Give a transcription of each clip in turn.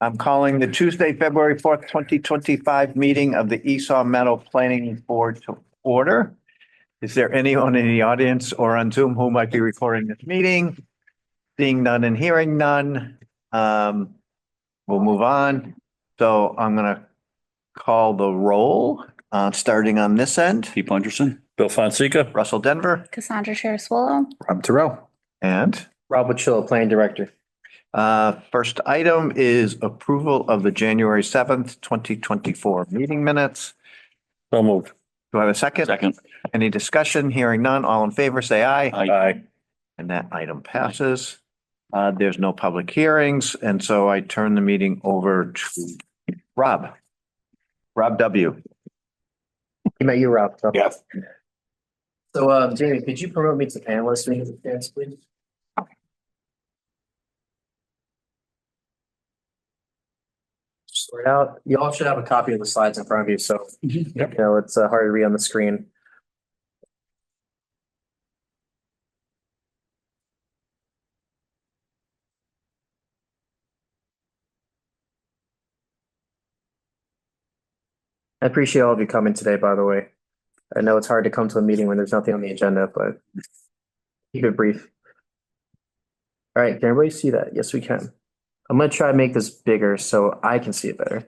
I'm calling the Tuesday, February 4th, 2025 meeting of the Esau Meadow Planning Board to order. Is there anyone in the audience or on Zoom who might be recording this meeting? Seeing none and hearing none, we'll move on. So I'm going to call the roll, starting on this end. Pete Punderson. Bill Fonseca. Russell Denver. Cassandra Sherris-Swallow. Rob Terrell. And Rob Wachilla, Planning Director. first item is approval of the January 7th, 2024 meeting minutes. So moved. Do I have a second? Second. Any discussion? Hearing none. All in favor, say aye. Aye. And that item passes. There's no public hearings, and so I turn the meeting over to Rob. Rob W. You met you, Rob. So. Yeah. So, Jamie, could you promote me to panelist meeting, please? Sort out. You all should have a copy of the slides in front of you, so you know it's hard to read on the screen. I appreciate all of you coming today, by the way. I know it's hard to come to a meeting when there's nothing on the agenda, but keep it brief. All right, can everybody see that? Yes, we can. I'm going to try to make this bigger so I can see it better.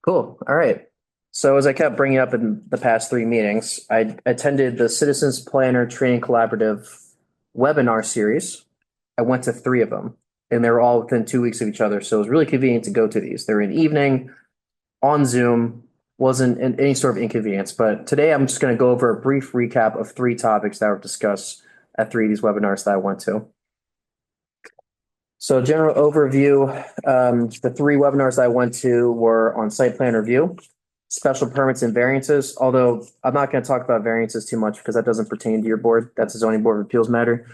Cool. All right. So as I kept bringing up in the past 3 meetings, I attended the Citizens Planner Training Collaborative webinar series. I went to 3 of them, and they were all within 2 weeks of each other. So it was really convenient to go to these. They're in the evening, on Zoom, wasn't any sort of inconvenience. But today I'm just going to go over a brief recap of 3 topics that were discussed at 3 of these webinars that I went to. So general overview, the 3 webinars I went to were on site plan review, special permits and variances, although I'm not going to talk about variances too much because that doesn't pertain to your board. That's a zoning board of appeals matter.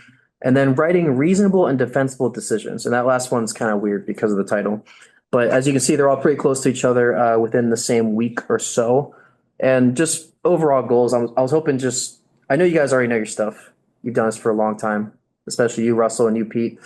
And then writing reasonable and defensible decisions. And that last one's kind of weird because of the title. But as you can see, they're all pretty close to each other within the same week or so. And just overall goals, I was hoping I know you guys already know your stuff. You've done this for a long time, especially you, Russell, and you, Pete.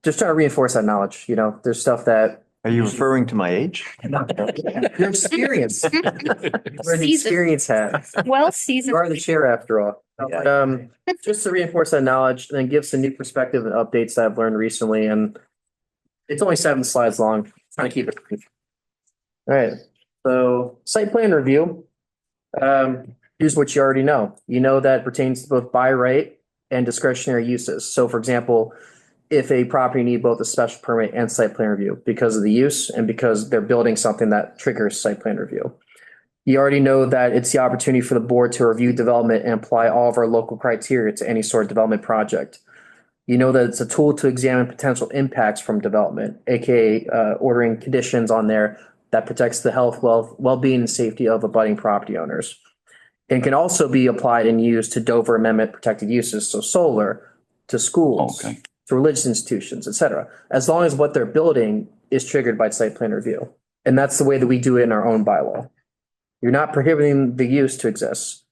Just trying to reinforce that knowledge. You know, there's stuff that. Are you referring to my age? Your experience. Where the experience hat. Well seasoned. You are the chair after all. Yeah. But, just to reinforce that knowledge and then give some new perspective and updates that I've learned recently. And it's only 7 slides long. Trying to keep it brief. All right. So site plan review. Here's what you already know. You know that pertains to both by right and discretionary uses. So for example, if a property need both a special permit and site plan review because of the use and because they're building something that triggers site plan review. You already know that it's the opportunity for the board to review development and apply all of our local criteria to any sort of development project. You know that it's a tool to examine potential impacts from development, aka ordering conditions on there that protects the health, well-being, and safety of abutting property owners. And can also be applied and used to Dover Amendment protected uses, so solar, to schools, Okay. to religious institutions, et cetera, as long as what they're building is triggered by site plan review. And that's the way that we do it in our own bylaw. You're not prohibiting the use to exist,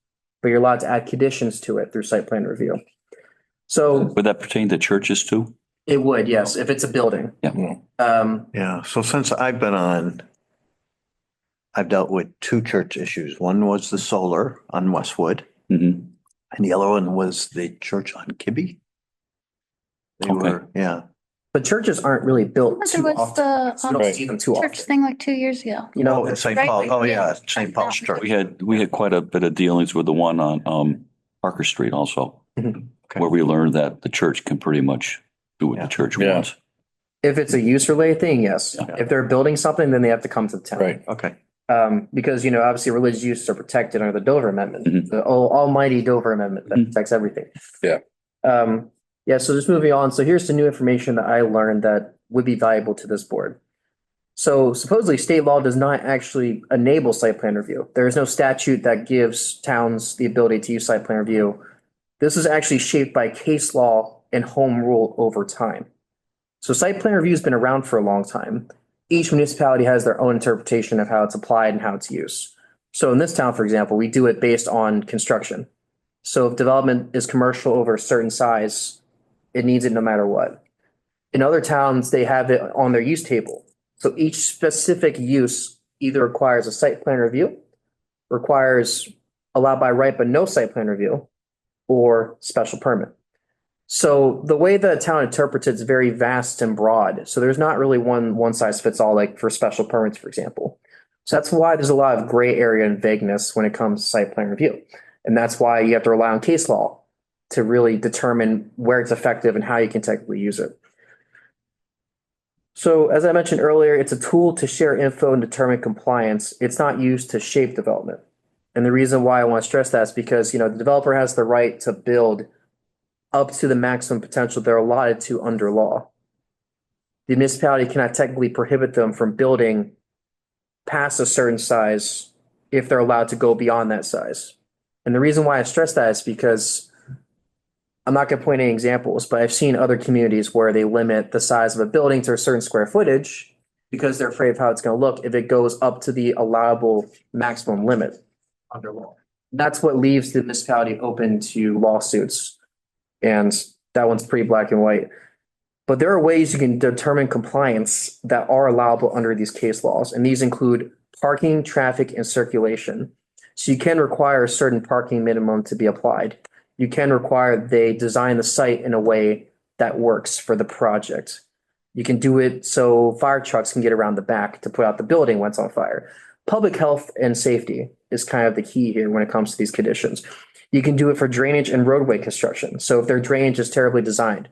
but you're allowed to add conditions to it through site plan review. So Would that pertain to churches too? it would, yes, if it's a building. Yeah. Yeah, so since I've been on, I've dealt with 2 church issues. One was the solar on Westwood, Mhm. and the other one was the church on Kibbe. They Okay. were, yeah. But churches aren't really built There too was often. the You don't see them too church often. thing like 2 years ago. You know, Oh, St. Right. Paul, oh yeah, St. Paul's Church. We had quite a bit of dealings with the one on Parker Street also, Mhm. Okay. where we learned that the church can pretty much do what Yeah. the church Yeah. wants. if it's a use related thing, yes. Yeah. If they're building something, then they have to come to the town. Right. Okay, Because, you know, obviously religious uses are protected under the Dover Amendment, Mhm. the almighty Dover Amendment that Mhm. protects everything. Yeah. Yeah, so just moving on. So here's the new information that I learned that would be valuable to this board. So supposedly state law does not actually enable site plan review. There is no statute that gives towns the ability to use site plan review. This is actually shaped by case law and home rule over time. So site plan review has been around for a long time. Each municipality has their own interpretation of how it's applied and how it's used. So in this town, for example, we do it based on construction. So if development is commercial over a certain size, it needs it no matter what. In other towns, they have it on their use table. So each specific use either requires a site plan review, requires allowed by right but no site plan review, or special permit. So the way the town interprets it is very vast and broad. So there's not really one size fits all, like for special permits, for example. So that's why there's a lot of gray area and vagueness when it comes to site plan review. And that's why you have to rely on case law to really determine where it's effective and how you can technically use it. So as I mentioned earlier, it's a tool to share info and determine compliance. It's not used to shape development. And the reason why I want to stress that is because, the developer has the right to build up to the maximum potential they're allotted to under law. The municipality cannot technically prohibit them from building past a certain size if they're allowed to go beyond that size. And the reason why I stress that is because I'm not going to point any examples, but I've seen other communities where they limit the size of a building to a certain square footage because they're afraid of how it's going to look if it goes up to the allowable maximum limit under law. That's what leaves the municipality open to lawsuits. And that one's pretty black and white. But there are ways you can determine compliance that are allowable under these case laws. And these include parking, traffic, and circulation. So you can require a certain parking minimum to be applied. You can require they design the site in a way that works for the project. You can do it so fire trucks can get around the back to put out the building when it's on fire. Public health and safety is kind of the key here when it comes to these conditions. You can do it for drainage and roadway construction. So if their drainage is terribly designed,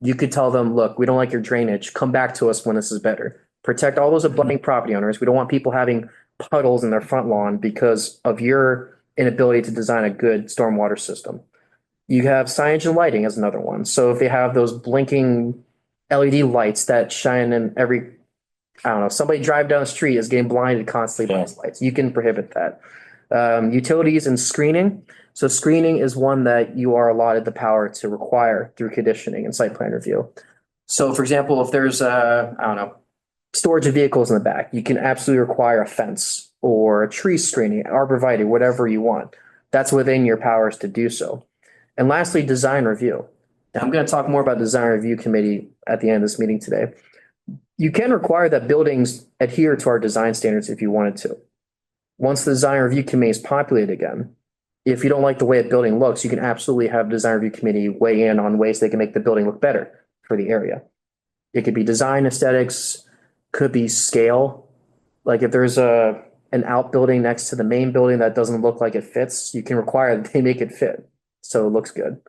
you could tell them, look, we don't like your drainage. Come back to us when this is better. Protect all those abutting property owners. We don't want people having puddles in their front lawn because of your inability to design a good stormwater system. You have signage and lighting as another one. So if they have those blinking LED lights that shine in every, somebody drive down the street is getting blinded constantly by these lights. You can prohibit that. Utilities and screening. So screening is one that you are allotted the power to require through conditioning and site plan review. So for example, if there's storage of vehicles in the back, you can absolutely require a fence or a tree screening, arborvitae, whatever you want. That's within your powers to do so. And lastly, design review. Now, I'm going to talk more about design review committee at the end of this meeting today. You can require that buildings adhere to our design standards if you wanted to. Once the design review committee is populated again, if you don't like the way a building looks, you can absolutely have design review committee weigh in on ways they can make the building look better for the area. It could be design aesthetics, could be scale. Like if there's an outbuilding next to the main building that doesn't look like it fits, you can require that they make it fit so it looks good.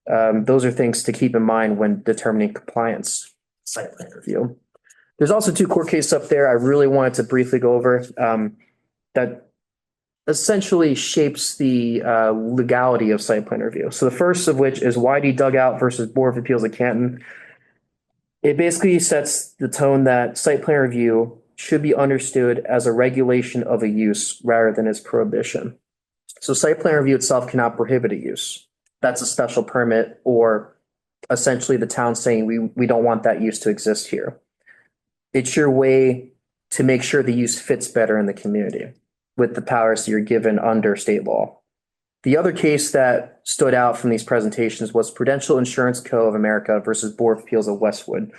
Those are things to keep in mind when determining compliance site plan review. There's also two court cases up there I really wanted to briefly go over that essentially shapes the legality of site plan review. So the first of which is YD Dugout versus Board of Appeals of Canton. It basically sets the tone that site plan review should be understood as a regulation of a use rather than as prohibition. So site plan review itself cannot prohibit a use. That's a special permit or essentially the town saying we don't want that use to exist here. It's your way to make sure the use fits better in the community with the powers that you're given under state law. The other case that stood out from these presentations was Prudential Insurance Co. of America versus Board of Appeals of Westwood.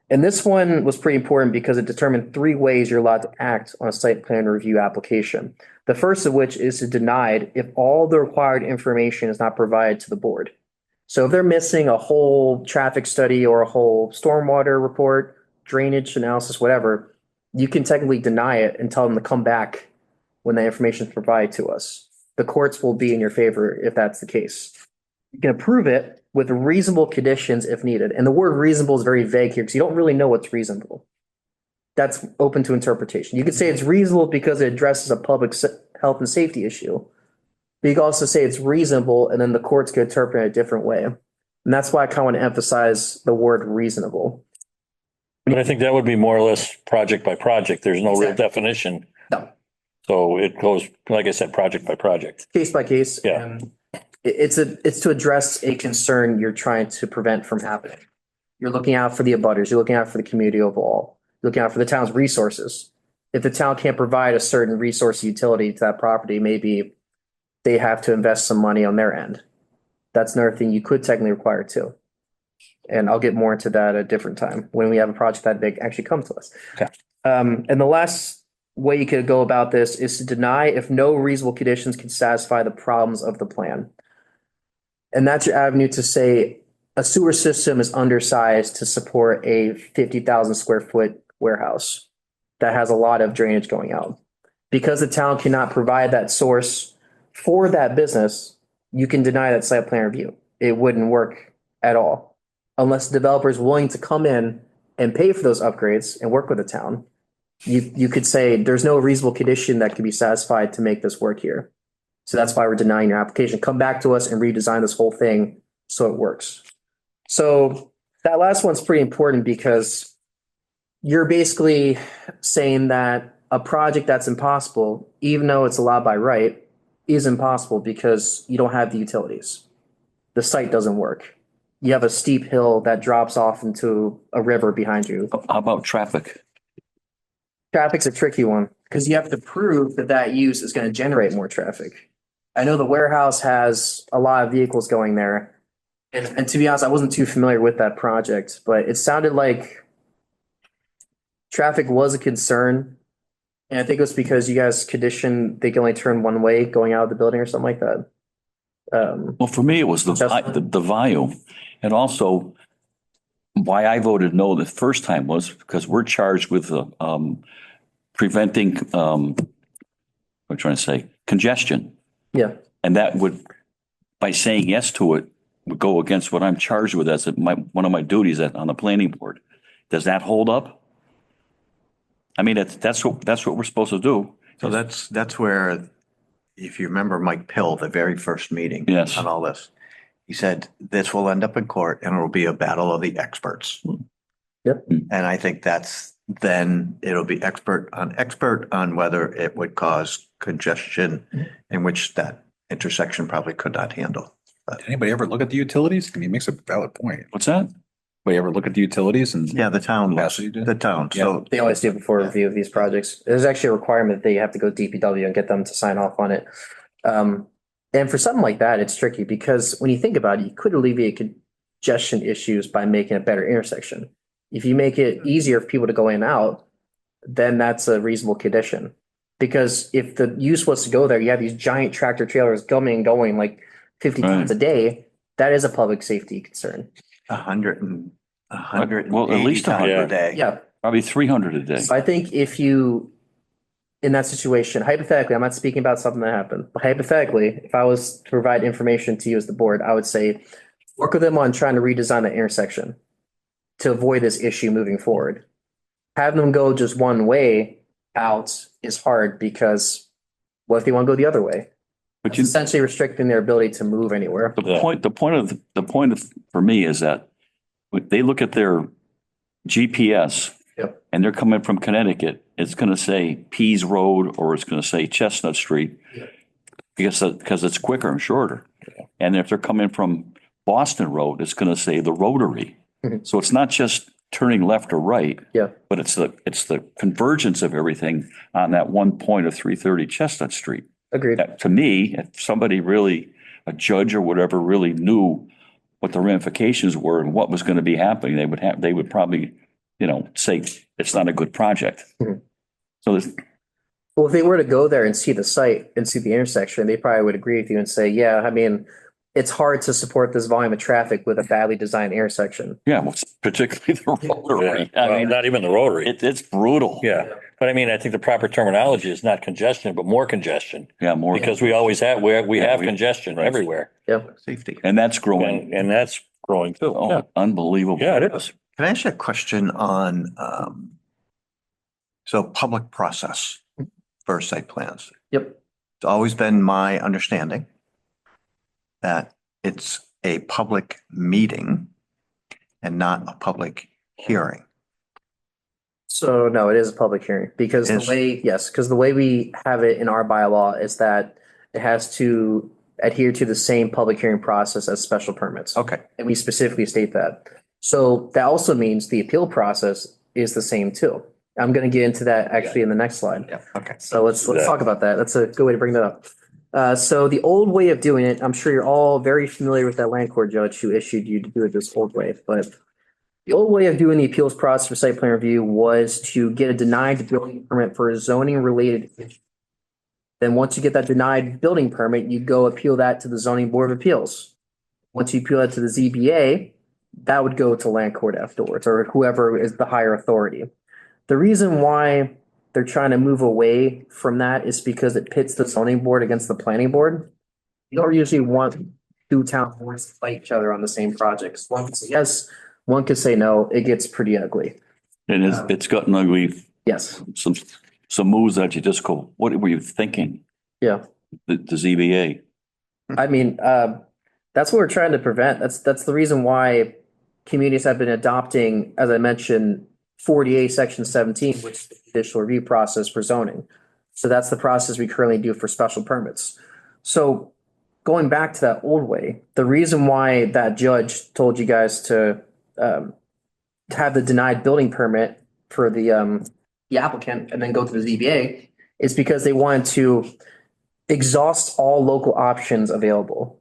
And this one was pretty important because it determined 3 ways you're allowed to act on a site plan review application. The first of which is to deny it if all the required information is not provided to the board. So if they're missing a whole traffic study or a whole stormwater report, drainage analysis, whatever, you can technically deny it and tell them to come back when that information is provided to us. The courts will be in your favor if that's the case. You can approve it with reasonable conditions if needed. And the word reasonable is very vague here because you don't really know what's reasonable. That's open to interpretation. You could say it's reasonable because it addresses a public health and safety issue. But you can also say it's reasonable and then the courts could interpret it a different way. And that's why I kind of want to emphasize the word reasonable. But I think that would be more or less project by project. There's no real Exactly. definition. No. So it goes, like I said, project by project. Case by case. Yeah. And it's to address a concern you're trying to prevent from happening. You're looking out for the abutters. You're looking out for the community overall. You're looking out for the town's resources. If the town can't provide a certain resource utility to that property, maybe they have to invest some money on their end. that's another thing you could technically require too. And I'll get more into that at a different time when we have a project that big actually come to us. Okay. And the last way you could go about this is to deny if no reasonable conditions can satisfy the problems of the plan. And that's your avenue to say a sewer system is undersized to support a 50,000 square foot warehouse that has a lot of drainage going out. Because the town cannot provide that source for that business, you can deny that site plan review. It wouldn't work at all unless the developer is willing to come in and pay for those upgrades and work with the town. You could say there's no reasonable condition that can be satisfied to make this work here. So that's why we're denying your application. Come back to us and redesign this whole thing so it works. So that last one's pretty important because you're basically saying that a project that's impossible, even though it's allowed by right, is impossible because you don't have the utilities. The site doesn't work. You have a steep hill that drops off into a river behind you. How about traffic? Traffic's a tricky one because you have to prove that that use is going to generate more traffic. I know the warehouse has a lot of vehicles going there. And to be honest, I wasn't too familiar with that project, but it sounded like traffic was a concern. And I think it was because you guys conditioned they can only turn one way going out of the building or something like that. Well, for me, it was the volume. And also why I voted no the first time was because we're charged with preventing, I'm trying to say, congestion. Yeah. And that would, by saying yes to it, would go against what I'm charged with as one of my duties on the planning board. Does that hold up? I mean, that's what we're supposed to do. So that's where, if you remember Mike Pill, the very first meeting. Yes. On all this, he said, this will end up in court and it will be a battle of the experts. Yep. And I think then it'll be expert on whether it would cause congestion in which that intersection probably could not handle. Did anybody ever look at the utilities? I mean, he makes a valid point. What's that? Anybody ever look at the utilities and? Yeah, the town, Capacity to- the town. So They always do before review of these projects. There's actually a requirement that you have to go DPW and get them to sign off on it. And for something like that, it's tricky because when you think about it, you could alleviate congestion issues by making a better intersection. If you make it easier for people to go in and out, then that's a reasonable condition. Because if the use was to go there, you have these giant tractor trailers coming and going like 50 times a day. That is a public safety concern. 100 Well, at least 100 a 100. day. Yeah. Probably 300 a day. So I think if you, in that situation, hypothetically, I'm not speaking about something that happened, but hypothetically, if I was to provide information to you as the board, I would say, work with them on trying to redesign the intersection to avoid this issue moving forward. Have them go just one way out is hard because what if they want to go the other way? But It's you, essentially restricting their ability to move anywhere. the point for me is that when they look at their GPS Yep. and they're coming from Connecticut, it's going to say Pease Road or it's going to say Chestnut Street because it's quicker and shorter. And if they're coming from Boston Road, it's going to say the Rotary. Mhm. So it's not just turning left or right. Yeah. But it's the convergence of everything on that one point of 330 Chestnut Street. Agreed. That, to me, if somebody really, a judge or whatever, really knew what the ramifications were and what was going to be happening, they would probably, say it's not a good project. Mhm. So there's, Well, if they were to go there and see the site and see the intersection, they probably would agree with you and say, yeah, I mean, it's hard to support this volume of traffic with a badly designed intersection. yeah, well, particularly the Yeah. Rotary. Well, I mean, not even the rotary. it's brutal. Yeah. But I mean, I think the proper terminology is not congestion, but more congestion. Yeah, more. Because we always have, we Yeah, have we- congestion right. everywhere. Safety. And that's growing. And that's growing too. Oh, Yeah. unbelievable. Yeah, it is. Can I ask you a question on, so public process for site plans? Yep. It's always been my understanding that it's a public meeting and not a public hearing. So no, it is a public hearing because Is- the way we have it in our bylaw is that it has to adhere to the same public hearing process as special permits. Okay, And we specifically state that. So that also means the appeal process is the same too. I'm going to get into that actually in the next slide. yeah, okay. So let's Yeah. talk about that. That's a good way to bring that up. So the old way of doing it, I'm sure you're all very familiar with that land court judge who issued you to do it this old way, but the old way of doing the appeals process for site plan review was to get a denied building permit for a zoning related issue. Then once you get that denied building permit, you go appeal that to the zoning board of appeals. Once you appeal that to the ZBA, that would go to land court afterwards, or whoever is the higher authority. The reason why they're trying to move away from that is because it pits the zoning board against the planning board. You don't usually want two town boards to fight each other on the same projects. One can say yes, one can say no. It gets pretty ugly. And it's gotten ugly, Yes, some moves that you just go, what were you thinking? yeah. The ZBA. I mean, that's what we're trying to prevent. That's the reason why communities have been adopting, as I mentioned, 48 section 17, which is the judicial review process for zoning. So that's the process we currently do for special permits. So going back to that old way, the reason why that judge told you guys to have the denied building permit for the applicant and then go to the ZBA is because they wanted to exhaust all local options available.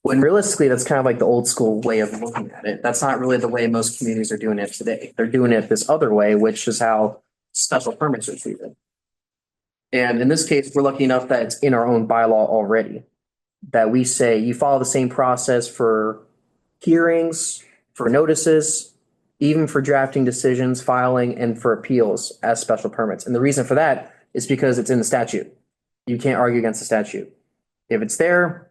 When realistically, that's kind of like the old school way of looking at it. That's not really the way most communities are doing it today. They're doing it this other way, which is how special permits are treated. And in this case, we're lucky enough that it's in our own bylaw already. That we say you follow the same process for hearings, for notices, even for drafting decisions, filing, and for appeals as special permits. And the reason for that is because it's in the statute. You can't argue against the statute. If it's there,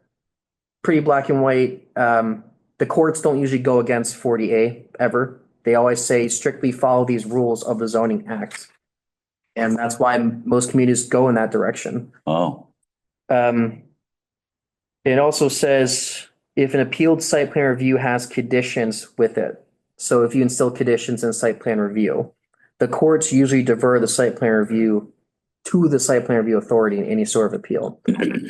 pretty black and white. The courts don't usually go against 40A ever. They always say strictly follow these rules of the zoning act. And that's why most communities go in that direction. Oh, It also says if an appealed site plan review has conditions with it. So if you instill conditions in site plan review, the courts usually defer the site plan review to the site plan review authority in any sort of appeal.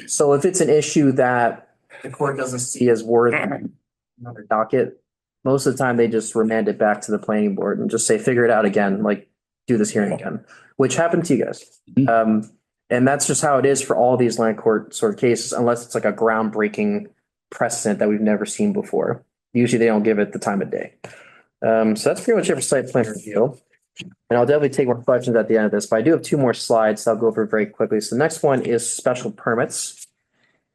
So if it's an issue that the court doesn't see as worth another docket, most of the time they just remand it back to the planning board and just say, figure it out again, like do this hearing again, which happened to you guys. And that's just how it is for all these land court sort of cases, unless it's like a groundbreaking precedent that we've never seen before. Usually they don't give it the time of day. So that's pretty much it for site plan review. And I'll definitely take more questions at the end of this, but I do have two more slides that I'll go over very quickly. So the next one is special permits,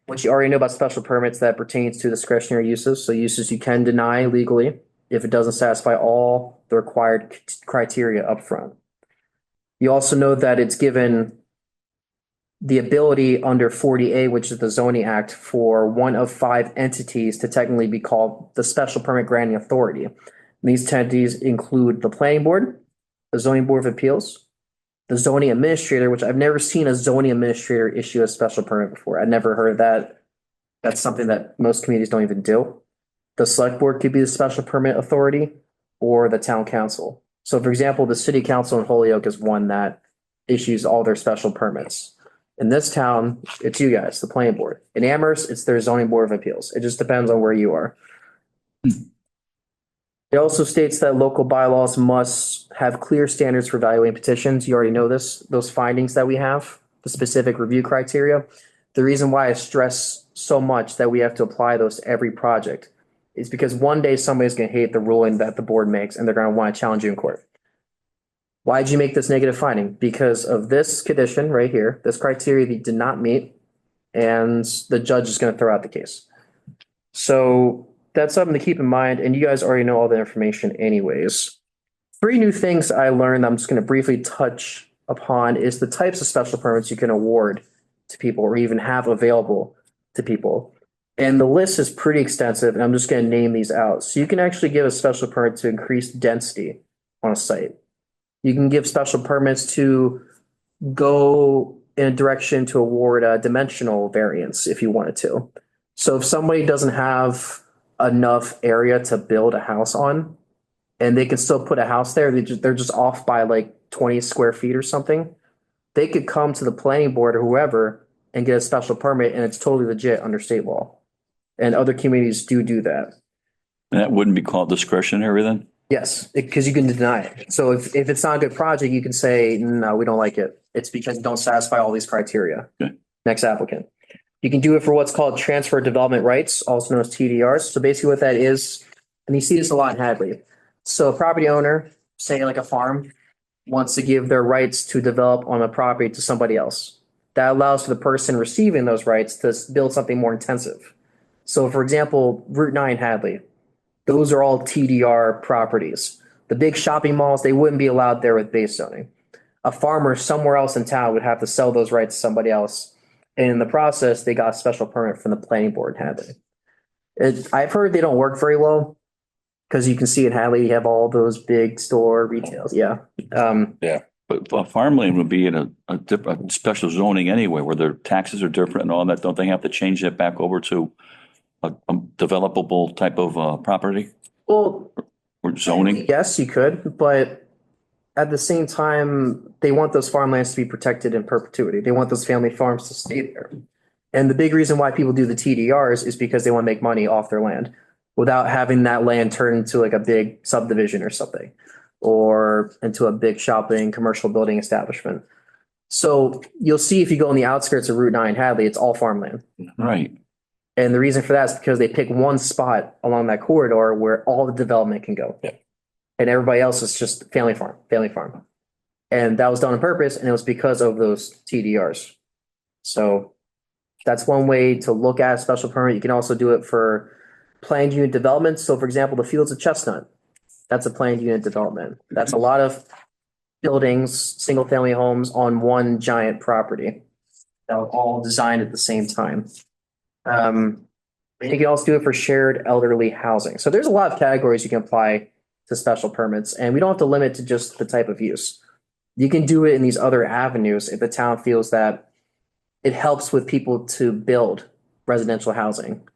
which you already know about special permits that pertains to discretionary uses. So uses you can deny legally if it doesn't satisfy all the required criteria upfront. You also know that it's given the ability under 40A, which is the zoning act, for one of 5 entities to technically be called the special permit granting authority. And these entities include the planning board, the zoning board of appeals, the zoning administrator, which I've never seen a zoning administrator issue a special permit before. I've never heard of that. That's something that most communities don't even do. The select board could be the special permit authority or the town council. So for example, the city council in Holyoke is one that issues all their special permits. In this town, it's you guys, the planning board. In Amherst, it's their zoning board of appeals. It just depends on where you are. It also states that local bylaws must have clear standards for evaluating petitions. You already know this, those findings that we have, the specific review criteria. The reason why I stress so much that we have to apply those to every project is because one day somebody's going to hate the ruling that the board makes and they're going to want to challenge you in court. Why did you make this negative finding? Because of this condition right here, this criteria that you did not meet, and the judge is going to throw out the case. So that's something to keep in mind, and you guys already know all the information anyways. 3 new things I learned I'm just going to briefly touch upon is the types of special permits you can award to people or even have available to people. And the list is pretty extensive, and I'm just going to name these out. So you can actually give a special permit to increase density on a site. You can give special permits to go in a direction to award a dimensional variance if you wanted to. So if somebody doesn't have enough area to build a house on, and they can still put a house there, they're just off by like 20 square feet or something, they could come to the planning board or whoever and get a special permit, and it's totally legit under state law. And other communities do that. and that wouldn't be called discretionary then? Yes, because you can deny it. So if it's not a good project, you can say, no, we don't like it. It's because you don't satisfy all these criteria. Okay. Next applicant. You can do it for what's called transfer development rights, also known as TDRs. So basically what that is, and you see this a lot in Hadley. So a property owner, say like a farm, wants to give their rights to develop on a property to somebody else. That allows for the person receiving those rights to build something more intensive. So for example, Route 9 Hadley, those are all TDR properties. The big shopping malls, they wouldn't be allowed there with base zoning. A farmer somewhere else in town would have to sell those rights to somebody else. And in the process, they got a special permit from the planning board in Hadley. I've heard they don't work very well because you can see in Hadley, you have all those big store retails. Yeah. But farmland would be in a different special zoning anyway, where their taxes are different and all that. Don't they have to change that back over to a developable type of property Well, or zoning? yes, you could, but at the same time, they want those farmlands to be protected in perpetuity. They want those family farms to stay there. And the big reason why people do the TDRs is because they want to make money off their land without having that land turned into like a big subdivision or something, or into a big shopping, commercial building establishment. So you'll see if you go on the outskirts of Route 9 Hadley, it's all farmland. Right. And the reason for that is because they pick one spot along that corridor where all the development can go. Yeah. And everybody else is just family farm, family farm. And that was done on purpose, and it was because of those TDRs. So that's one way to look at a special permit. You can also do it for planned unit development. So for example, the Fields of Chestnut, that's a planned unit development. That's a lot of buildings, single family homes on one giant property that were all designed at the same time. You can also do it for shared elderly housing. So there's a lot of categories you can apply to special permits, and we don't have to limit to just the type of use. You can do it in these other avenues if the town feels that it helps with people to build residential housing,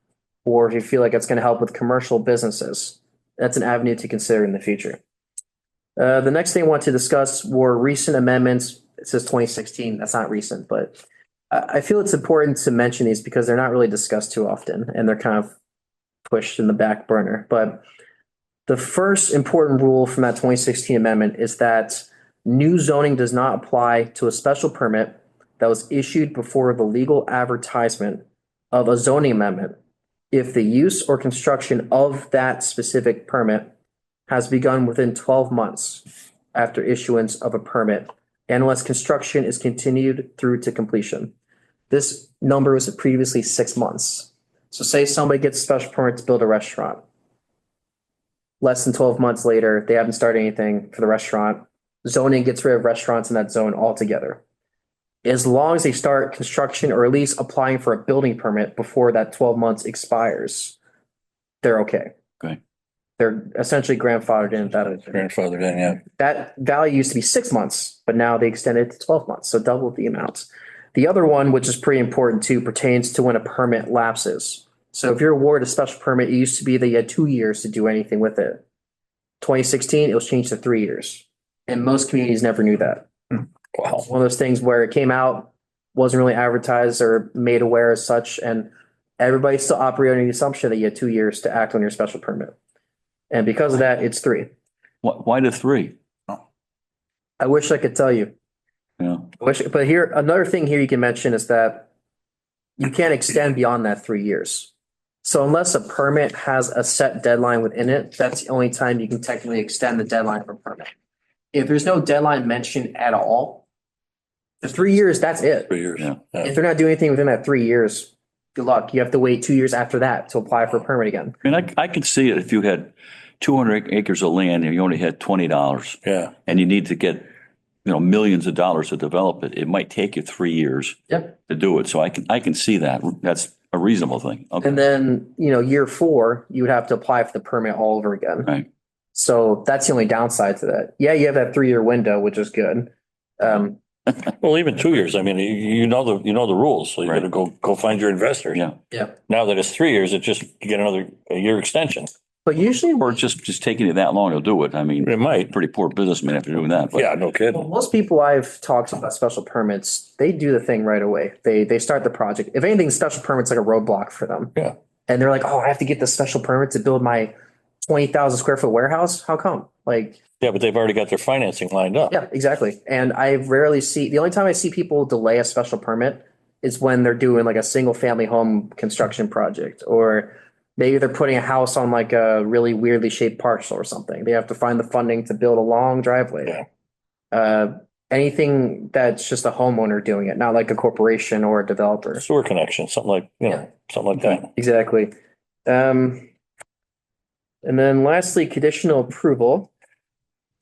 or if you feel like it's going to help with commercial businesses. That's an avenue to consider in the future. The next thing I want to discuss were recent amendments. It says 2016. That's not recent, but I feel it's important to mention these because they're not really discussed too often, and they're kind of pushed in the back burner. But the first important rule from that 2016 amendment is that new zoning does not apply to a special permit that was issued before the legal advertisement of a zoning amendment if the use or construction of that specific permit has begun within 12 months after issuance of a permit, and unless construction is continued through to completion. This number was previously 6 months. So say somebody gets a special permit to build a restaurant. Less than 12 months later, they haven't started anything for the restaurant. Zoning gets rid of restaurants in that zone altogether. As long as they start construction or at least applying for a building permit before that 12 months expires, they're okay. Okay. They're essentially grandfathered in that. Grandfather, then, yeah. That value used to be 6 months, but now they extended it to 12 months, so double the amount. The other one, which is pretty important too, pertains to when a permit lapses. So if you're awarded a special permit, it used to be that you had 2 years to do anything with it. 2016, it was changed to 3 years. And most communities never knew that. Wow. One of those things where it came out, wasn't really advertised or made aware as such, and everybody still operated on the assumption that you had 2 years to act on your special permit. And because of that, it's 3. Why the 3? I wish I could tell you. Yeah. But here, another thing here you can mention is that you can't extend beyond that 3 years. So unless a permit has a set deadline within it, that's the only time you can technically extend the deadline for a permit. If there's no deadline mentioned at all, the 3 years, that's it. 3 years. Yeah. If they're not doing anything within that 3 years, good luck. You have to wait 2 years after that to apply for a permit again. I mean, I could see it if you had 200 acres of land and you only had $20 Yeah. and you need to get, millions of dollars to develop it. It might take you 3 years Yep. to do it. So I can see that. That's a reasonable thing. Okay. And then, year 4, you would have to apply for the permit all over again. Right. So that's the only downside to that. Yeah, you have that 3 year window, which is good. Well, even 2 years. I mean, you know the rules, so you Right. gotta go find your investors. Yeah. Yeah. Now that it's 3 years, you get a year extension. But usually, Or just taking it that long to do it. I mean, It might. pretty poor businessman after doing that. But Yeah, no kidding. most people I've talked to about special permits, they do the thing right away. They start the project. If anything, special permit's like a roadblock for them. Yeah. And they're like, oh, I have to get the special permit to build my 20,000 square foot warehouse. How come? Like, Yeah, but they've already got their financing lined up. yeah, exactly. And I rarely see, the only time I see people delay a special permit is when they're doing like a single family home construction project, or maybe they're putting a house on like a really weirdly shaped parcel or something. They have to find the funding to build a long driveway. Anything that's just a homeowner doing it, not like a corporation or a developer. Sewer connection, something like, something like that. Exactly. And then lastly, conditional approval.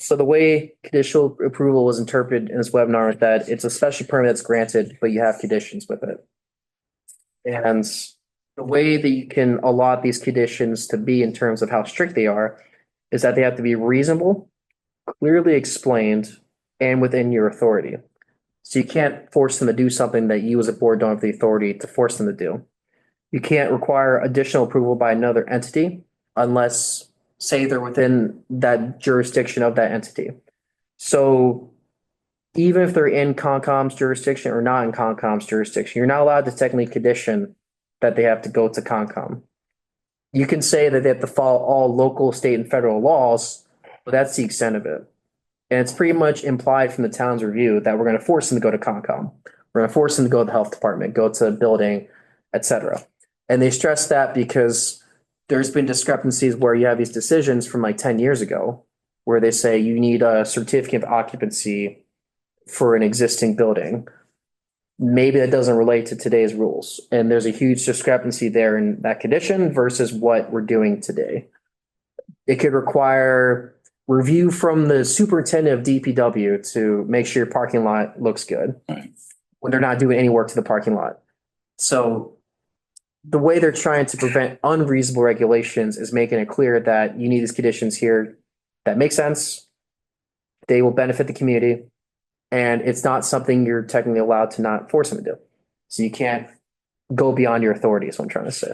So the way conditional approval was interpreted in this webinar is that it's a special permit that's granted, but you have conditions with it. And the way that you can allot these conditions to be in terms of how strict they are is that they have to be reasonable, clearly explained, and within your authority. So you can't force them to do something that you as a board don't have the authority to force them to do. You can't require additional approval by another entity unless, say, they're within that jurisdiction of that entity. So even if they're in Concom's jurisdiction or not in Concom's jurisdiction, you're not allowed to technically condition that they have to go to Concom. You can say that they have to follow all local, state, and federal laws, but that's the extent of it. And it's pretty much implied from the town's review that we're going to force them to go to Concom. We're going to force them to go to the health department, go to building, etc. And they stress that because there's been discrepancies where you have these decisions from like 10 years ago where they say you need a certificate of occupancy for an existing building. Maybe that doesn't relate to today's rules. And there's a huge discrepancy there in that condition versus what we're doing today. It could require review from the superintendent of DPW to make sure your parking lot looks good when they're not doing any work to the parking lot. So the way they're trying to prevent unreasonable regulations is making it clear that you need these conditions here that make sense. They will benefit the community. And it's not something you're technically allowed to not force them to do. So you can't go beyond your authority is what I'm trying to say.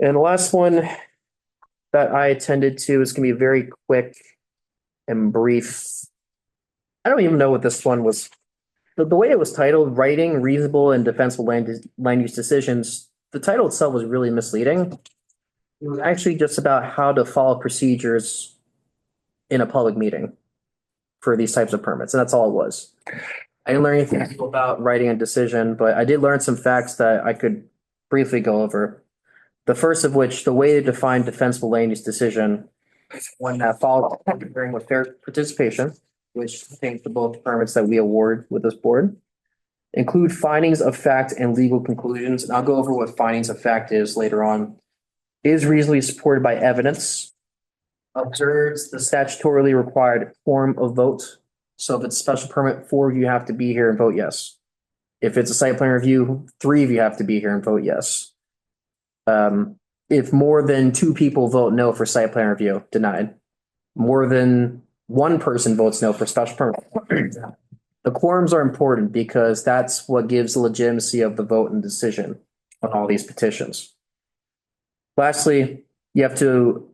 And the last one that I attended to is going to be very quick and brief. I don't even know what this one was. The way it was titled, Writing Reasonable and Defensible Land Use Decisions, the title itself was really misleading. It was actually just about how to follow procedures in a public meeting for these types of permits, and that's all it was. I didn't learn anything about writing a decision, but I did learn some facts that I could briefly go over. The first of which, the way to define defensible land use decision is one that follows hearing with fair participation, which pertains to both permits that we award with this board, include findings of fact and legal conclusions. And I'll go over what findings of fact is later on. Is reasonably supported by evidence, observes the statutorily required form of vote. So if it's a special permit, 4 of you have to be here and vote yes. If it's a site plan review, 3 of you have to be here and vote yes. If more than 2 people vote no for site plan review, denied. More than 1 person votes no for special permit. The quorums are important because that's what gives the legitimacy of the vote and decision on all these petitions. Lastly, you have to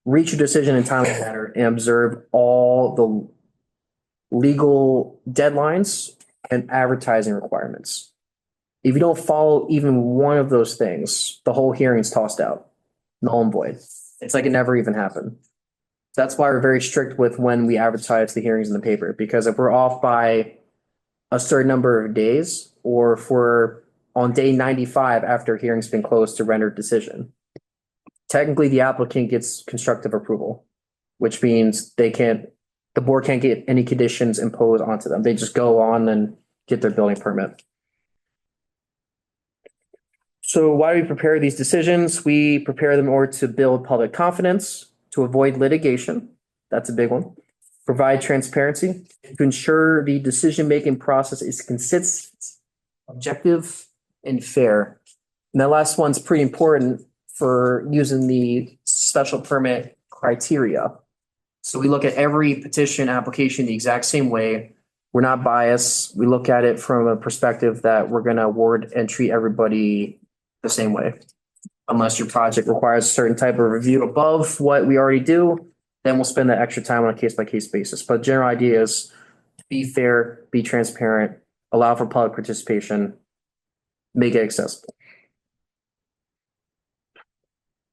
reach a decision in a timely manner and observe all the legal deadlines and advertising requirements. If you don't follow even one of those things, the whole hearing's tossed out, null and void. It's like it never even happened. That's why we're very strict with when we advertise the hearings in the paper, because if we're off by a certain number of days, or if we're on day 95 after a hearing's been closed to render a decision, technically the applicant gets constructive approval, which means the board can't get any conditions imposed onto them. They just go on and get their building permit. So why do we prepare these decisions? We prepare them in order to build public confidence, to avoid litigation. That's a big one. Provide transparency, to ensure the decision-making process is consistent, objective, and fair. And that last one's pretty important for using the special permit criteria. So we look at every petition application the exact same way. We're not biased. We look at it from a perspective that we're going to award and treat everybody the same way. Unless your project requires a certain type of review above what we already do, then we'll spend that extra time on a case-by-case basis. But the general idea is be fair, be transparent, allow for public participation, make it accessible.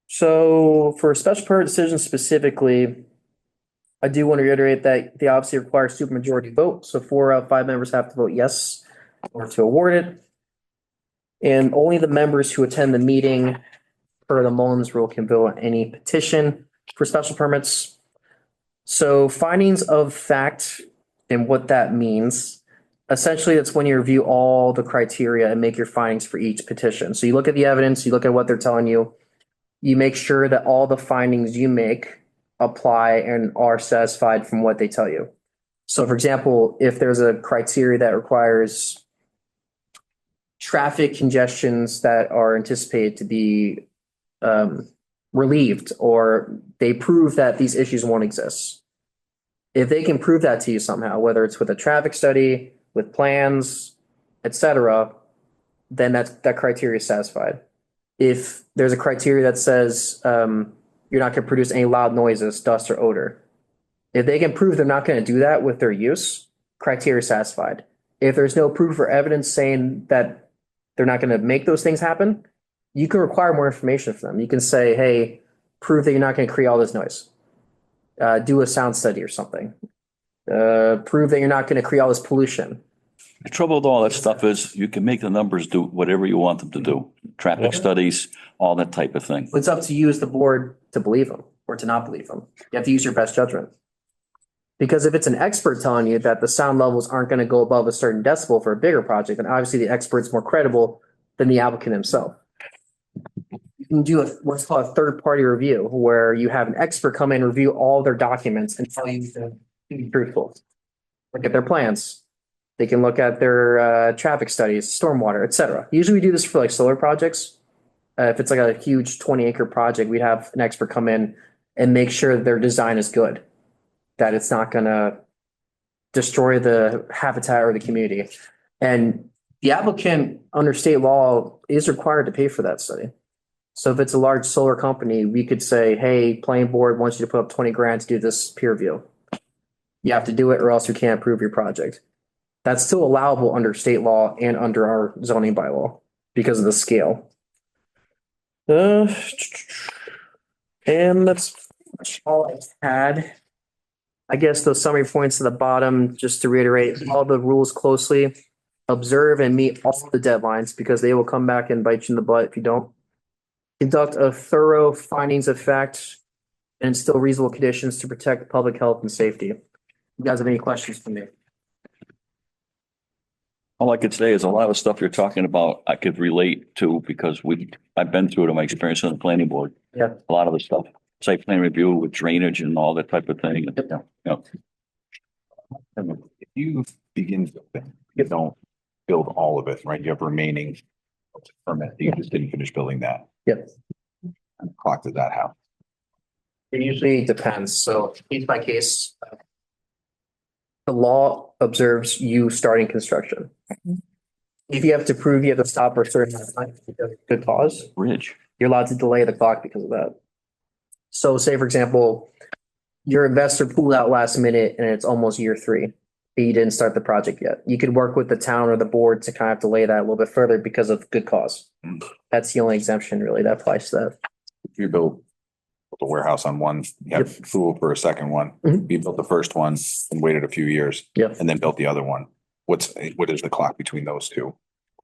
So for special permit decisions specifically, I do want to reiterate that they obviously require supermajority vote. So 4 out of 5 members have to vote yes. or to award it. And only the members who attend the meeting per the Mullins rule can vote on any petition for special permits. So findings of fact and what that means, essentially that's when you review all the criteria and make your findings for each petition. So you look at the evidence, you look at what they're telling you, you make sure that all the findings you make apply and are satisfied from what they tell you. So for example, if there's a criteria that requires traffic congestions that are anticipated to be relieved, or they prove that these issues won't exist. If they can prove that to you somehow, whether it's with a traffic study, with plans, etc., then that criteria is satisfied. If there's a criteria that says you're not going to produce any loud noises, dust, or odor, if they can prove they're not going to do that with their use, criteria is satisfied. If there's no proof or evidence saying that they're not going to make those things happen, you can require more information from them. You can say, hey, prove that you're not going to create all this noise. Do a sound study or something. Prove that you're not going to create all this pollution. The trouble with all that stuff is you can make the numbers do whatever you want them to do. Traffic studies, all that type of thing. It's up to you as the board to believe them or to not believe them. You have to use your best judgment. Because if it's an expert telling you that the sound levels aren't going to go above a certain decibel for a bigger project, then obviously the expert's more credible than the applicant himself. You can do what's called a third-party review, where you have an expert come in, review all their documents and tell you to be truthful. Look at their plans. They can look at their traffic studies, stormwater, etc. Usually we do this for like solar projects. If it's like a huge 20-acre project, we'd have an expert come in and make sure that their design is good, that it's not going to destroy the habitat or the community. And the applicant under state law is required to pay for that study. So if it's a large solar company, we could say, hey, planning board wants you to put up 20 grand to do this peer review. You have to do it or else you can't approve your project. That's still allowable under state law and under our zoning bylaw because of the scale. And that's all I had. I guess those summary points at the bottom, just to reiterate, follow the rules closely, observe and meet all the deadlines because they will come back and bite you in the butt if you don't. Conduct a thorough findings of fact and instill reasonable conditions to protect public health and safety. You guys have any questions for me? All I could say is a lot of stuff you're talking about, I could relate to because I've been through it in my experience on the planning board. Yeah. A lot of the stuff, site plan review with drainage and all that type of thing. Yeah. if you begin building, you don't build all of it, right? You have remaining permit. You just didn't finish building that. Yep. And clock did that happen? It usually depends. So case by case, the law observes you starting construction. If you have to prove you have to stop for a certain amount of time because of good cause, Bridge. you're allowed to delay the clock because of that. So say, for example, your investor pulled out last minute and it's almost year 3. But you didn't start the project yet. You could work with the town or the board to kind of delay that a little bit further because of good cause. That's the only exemption really that applies to that. If you built a warehouse on one, you have approval for a second one. Mhm. You built the first one and waited a few years. Yep. And then built the other one. What is the clock between those two?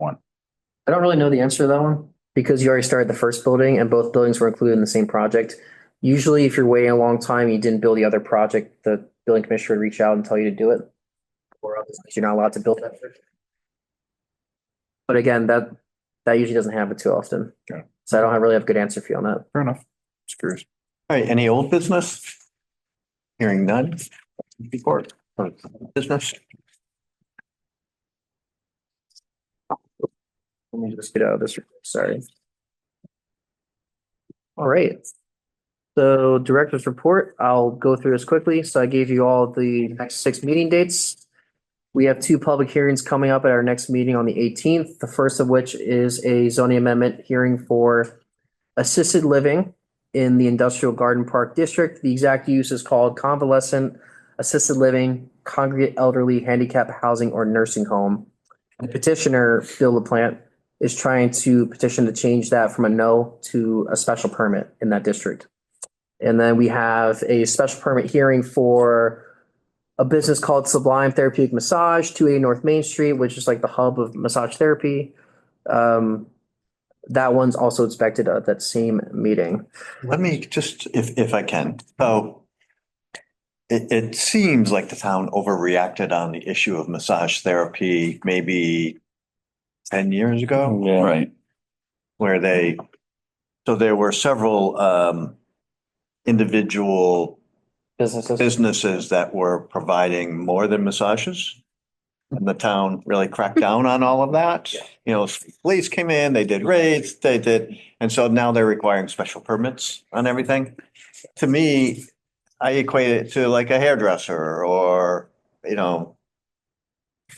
I don't really know the answer to that one because you already started the first building and both buildings were included in the same project. Usually if you're waiting a long time, you didn't build the other project, the building commissioner would reach out and tell you to do it. Or otherwise you're not allowed to build that first. But again, that usually doesn't happen too often. Okay. So I don't really have a good answer for you on that. Fair enough. Just curious. All right, any old business? Hearing none. Report. Business. Let me just get out of this. Sorry. All right. So director's report, I'll go through this quickly. So I gave you all the next 6 meeting dates. We have 2 public hearings coming up at our next meeting on the 18th. The first of which is a zoning amendment hearing for assisted living in the industrial garden park district. The exact use is called convalescent assisted living, congregate elderly, handicap housing, or nursing home. The petitioner, Bill LaPlante, is trying to petition to change that from a no to a special permit in that district. And then we have a special permit hearing for a business called Sublime Therapeutic Massage, 280 North Main Street, which is like the hub of massage therapy. That one's also expected at that same meeting. Let me just, if I can, so it seems like the town overreacted on the issue of massage therapy maybe 10 years ago, Yeah. Right. where so there were several individual Businesses. businesses that were providing more than massages. And the town really cracked down on all of that. You know, police came in, they did raids, and so now they're requiring special permits on everything. To me, I equate it to like a hairdresser or, you know,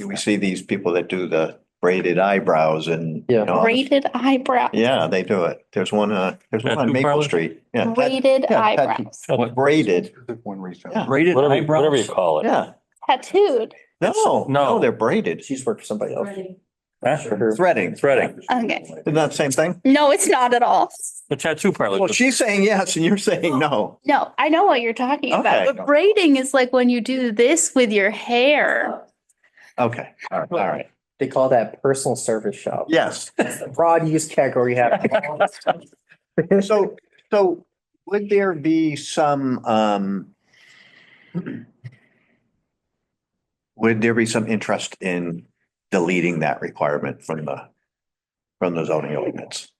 we see these people that do the braided eyebrows and, you Yeah. know, Braided eyebrow. yeah, they do it. There's one on Tattoo Maple parlor? Street. Yeah. Braided yeah, tattoo. eyebrows. Braided, One recent. Yeah. Rated Whatever you eyebrows. call it. yeah. Tattooed. No, they're braided. She's worked for somebody else. Huh? Sure. Threading. Threading. Okay. Isn't that the same thing? No, it's not at all. The tattoo parlor. Well, she's saying yes and you're saying no. No, I know what you're talking about, Okay. but braiding is like when you do this with your hair. Okay, all right. They call that personal service shop. Yes. Broad use category have. So would there be some interest in deleting that requirement from the zoning ordinance?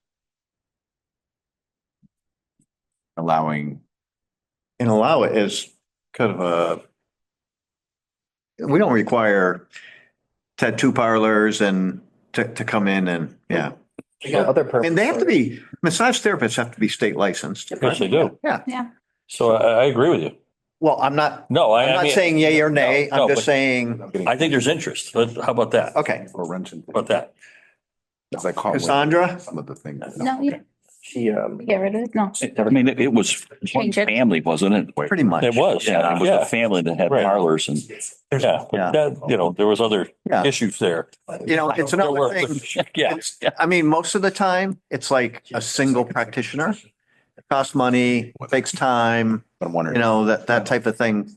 Allowing, And allow it as kind of we don't require tattoo parlors and to come in and, yeah. They got other I purposes. mean, they have to be, massage therapists have to be state licensed. Yes, they do. Yeah. So I agree with you. Well, I'm not I not mean, saying yay or nay. No, I'm just but saying, I think there's interest. How about that? okay. or renting. How about that? As I call it, Cassandra? some of the things. No, you She, get rid of it. No. I mean, it was one Change it. family, wasn't it? Pretty much. It was. Yeah, it was a Yeah. family that had Right. parlors and. Yeah, Yeah. but that, there was other Yeah. issues there. You know, it's There another were- thing. Yeah. It's, I mean, most of the time, it's like a single practitioner. It costs money, takes time, But I'm wondering. you know, that type of thing.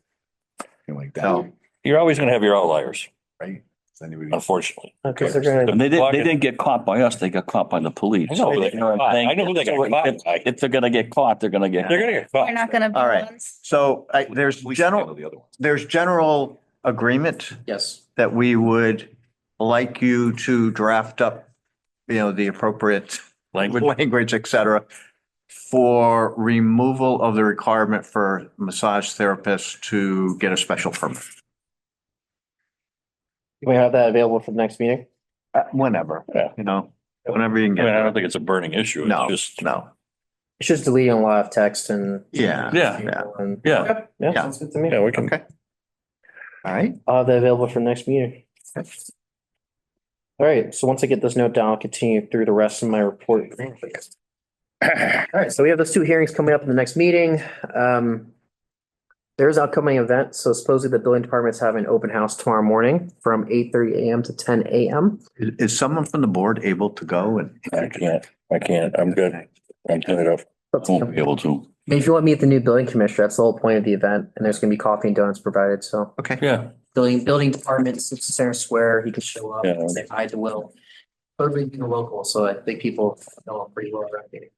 Like So, that, You're always going to have your outliers, right? Does anybody? unfortunately. because they're gonna, And they didn't get caught by us, they got caught by the police. I know who they You know what got. I'm saying? I know who they got So caught by. If they're gonna get caught, they're gonna get. They're going to get caught. We're not gonna be All right. ones. so there's At least handle general, the other ones. there's general agreement yes. that we would like you to draft up, you know, the appropriate language, et cetera, for removal of the requirement for massage therapists to get a special permit. You may have that available for the next meeting. Whenever, Yeah. you know, whenever you can I mean, I get don't it. think it's a burning issue. No, It's just, no. It's just deleting a lot of text and. Yeah. Yeah. And- Yeah. Okay. Yeah, Yeah. sounds good to me. yeah, we can. Okay. All right. I'll have that available for the next meeting. All right, so once I get this note down, I'll continue through the rest of my report. All right, so we have those two hearings coming up in the next meeting. There's an upcoming event, so supposedly the building department's having an open house tomorrow morning from 8:30 AM to 10 AM. Is someone from the board able to go and? I can't. I'm good. I'm good enough. Won't be able to. If you want to meet the new building commissioner, that's the whole point of the event, and there's gonna be coffee and donuts provided, so. Okay. Yeah. Building department, sits in Center Square, he can show up, Yeah. say hi to Will. Totally being local, so I think people know him pretty well around here.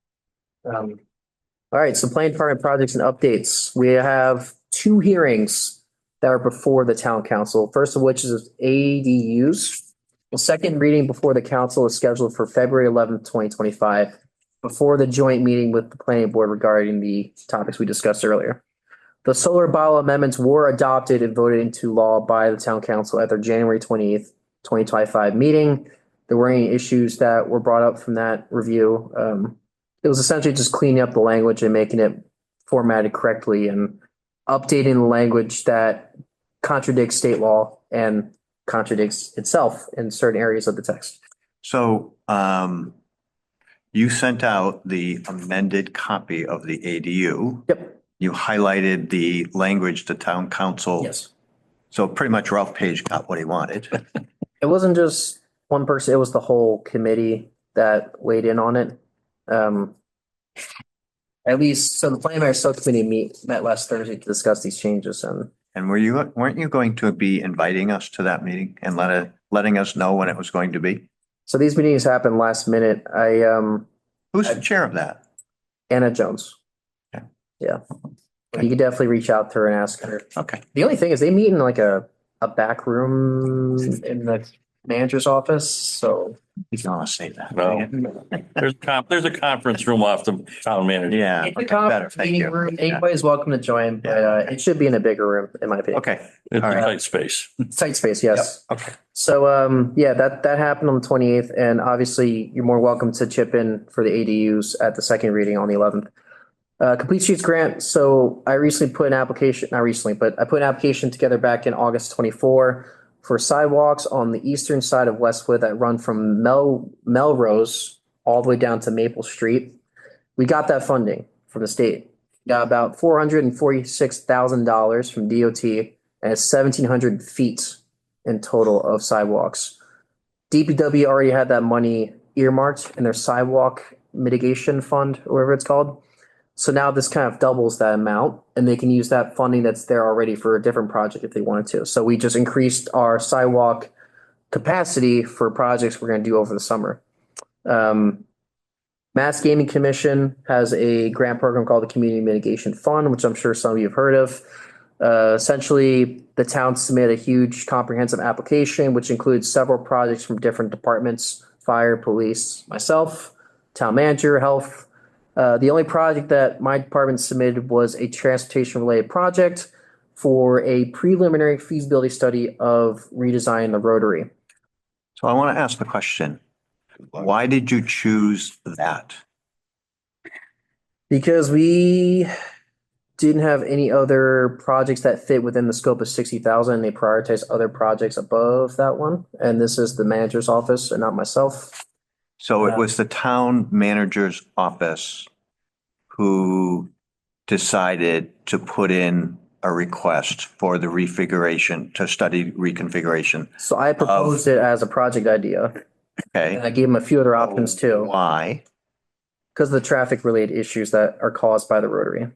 All right, so planning department projects and updates. We have two hearings that are before the town council. First of which is ADUs. The second reading before the council is scheduled for February 11th, 2025, before the joint meeting with the planning board regarding the topics we discussed earlier. The solar bylaw amendments were adopted and voted into law by the town council at their January 28th, 2025 meeting. There were any issues that were brought up from that review. It was essentially just cleaning up the language and making it formatted correctly and updating the language that contradicts state law and contradicts itself in certain areas of the text. So, you sent out the amended copy of the ADU. Yep. You highlighted the language the town council. Yes. So pretty much Ralph Page got what he wanted. It wasn't just one person, it was the whole committee that weighed in on it. At least, so the planning matter subcommittee met last Thursday to discuss these changes and And weren't you going to be inviting us to that meeting and letting us know when it was going to be? So these meetings happen last minute. Who's the chair of that? Anna Jones. Okay. Yeah. You could definitely reach out to her and ask her. Okay. The only thing is they meet in like a back room in the manager's office, so. He's gonna say that. No. There's a conference room off the town manager. Yeah. It's a Better, conference thank meeting you. room. Anybody's welcome to join, but it should be in a bigger room, in my opinion. Okay, It's All a right. tight space. Tight space, yes. okay. So, yeah, that happened on the 28th, and obviously you're more welcome to chip in for the ADUs at the second reading on the 11th. Complete Streets Grant. So I recently put an application, not recently, but I put an application together back in August 24 for sidewalks on the eastern side of Westwood that run from Melrose all the way down to Maple Street. We got that funding from the state. Got about $446,000 from DOT, and it's 1,700 feet in total of sidewalks. DPW already had that money earmarked in their sidewalk mitigation fund, or whatever it's called. So now this kind of doubles that amount, and they can use that funding that's there already for a different project if they wanted to. So we just increased our sidewalk capacity for projects we're going to do over the summer. Mass Gaming Commission has a grant program called the Community Mitigation Fund, which I'm sure some of you have heard of. Essentially, the town submitted a huge comprehensive application, which includes several projects from different departments: fire, police, myself, town manager, health. The only project that my department submitted was a transportation-related project for a preliminary feasibility study of redesigning the Rotary. So I want to ask the question, why did you choose that? Because we didn't have any other projects that fit within the scope of 60,000. They prioritized other projects above that one. And this is the manager's office and not myself. So it was the town manager's office who decided to put in a request for the refiguration, to study reconfiguration. So I proposed it as a project idea. And Okay, I gave them a few other options too, why? because of the traffic related issues that are caused by the Rotary.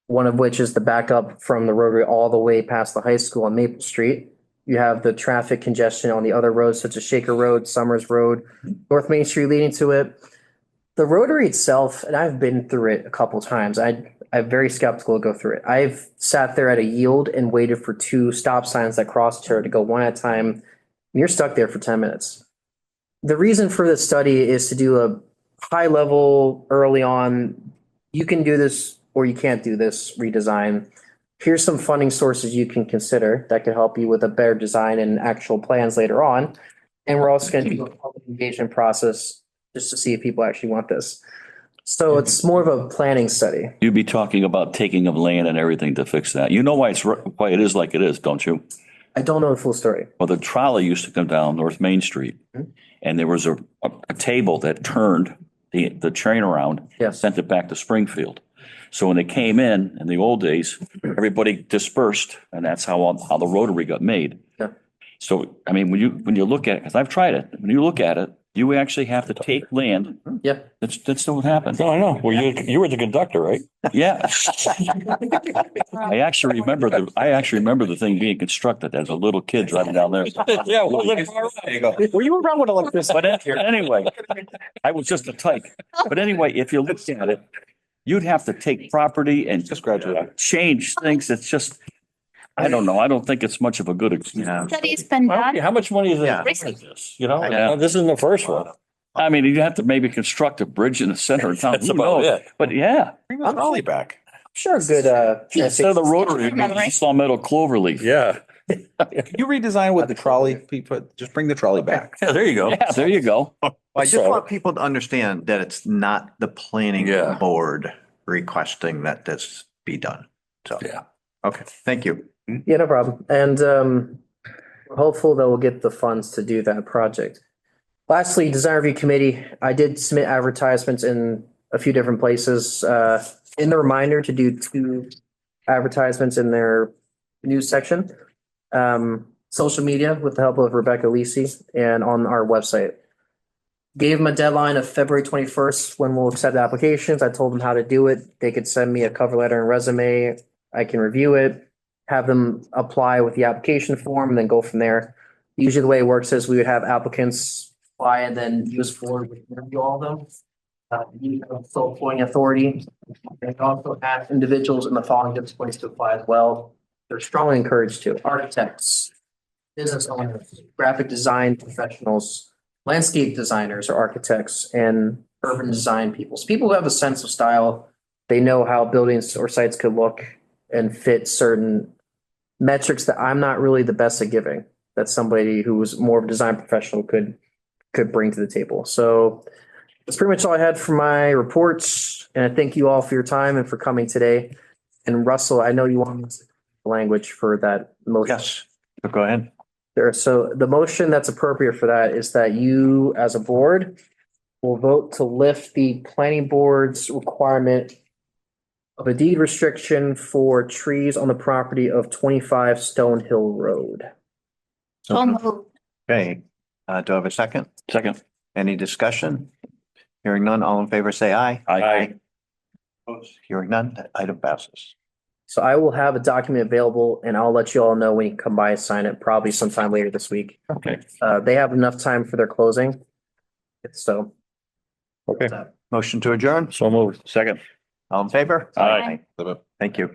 One of which is the backup from the Rotary all the way past the high school on Maple Street. You have the traffic congestion on the other roads such as Shaker Road, Summers Road, North Main Street leading to it. The Rotary itself, and I've been through it a couple times. I'm very skeptical to go through it. I've sat there at a yield and waited for two stop signs that cross each other to go one at a time. And you're stuck there for 10 minutes. The reason for this study is to do a high level early on. You can do this or you can't do this redesign. Here's some funding sources you can consider that could help you with a better design and actual plans later on. And we're also going to do a public engagement process just to see if people actually want this. So it's more of a planning study. You'd be talking about taking of land and everything to fix that. You know why why it is like it is, don't you? I don't know the full story. Well, the trolley used to come down North Main Street and there was a table that turned the train around, Yes. sent it back to Springfield. So when it came in the old days, everybody dispersed and that's how the Rotary got made. Yeah. So, I mean, when you look at it, because I've tried it, when you look at it, you actually have to take land. Yeah. That's what happens. No, I know. Well, you were the conductor, right? Yeah. I actually remember the thing being constructed as a little kid driving down there. Yeah, well, look, There you go. Were you around when electricity? But anyway, I was just a tyke. But anyway, if you look at it, you'd have to take property and Just graduated. change things. It's just, I don't know. I don't think it's much of a good. Yeah. Study's been done. how much money is Yeah. this? You know, Yeah. this isn't the first one. I mean, you have to maybe construct a bridge in the center of town. That's Who about knows? it. But yeah, Bring the trolley back. Sure, good. instead of the Rotary, Memory. saw metal cloverleaf. Yeah. Can you redesign with the trolley? People, just bring the trolley back. Yeah, there you go. Yeah, there you go. I just want people to understand that it's not the planning Yeah. board requesting that this be done. So, Yeah. okay, thank you. Yeah, no problem. And we're hopeful that we'll get the funds to do that project. Lastly, design review committee. I did submit advertisements in a few different places. In the reminder to do 2 advertisements in their news section. Social media with the help of Rebecca Lisi and on our website. Gave them a deadline of February 21st when we'll accept applications. I told them how to do it. They could send me a cover letter and resume. I can review it. have them apply with the application form and then go from there. Usually the way it works is we would have applicants apply and then use forward would interview all of them. You have sole appointing authority. And also ask individuals in the following disciplines to apply as well. They're strongly encouraged to: architects, business owners, graphic design professionals, landscape designers or architects, and urban design people. So people who have a sense of style, they know how buildings or sites could look and fit certain metrics that I'm not really the best at giving. That somebody who was more of a design professional could bring to the table. So that's pretty much all I had for my reports. And I thank you all for your time and for coming today. And Russell, I know you want language for that motion. Yes, go ahead. There, so the motion that's appropriate for that is that you, as a board, will vote to lift the planning board's requirement of a deed restriction for trees on the property of 25 Stonehill Road. So moved. Okay, do I have a second? Second. Any discussion? Hearing none, all in favor, say aye. Aye. Opposed? Hearing none, that item passes. So I will have a document available and I'll let you all know when you come by and sign it, probably sometime later this week. Okay. They have enough time for their closing. So. Okay. Motion to adjourn, So moved. Second. all in favor? Aye. Thank you.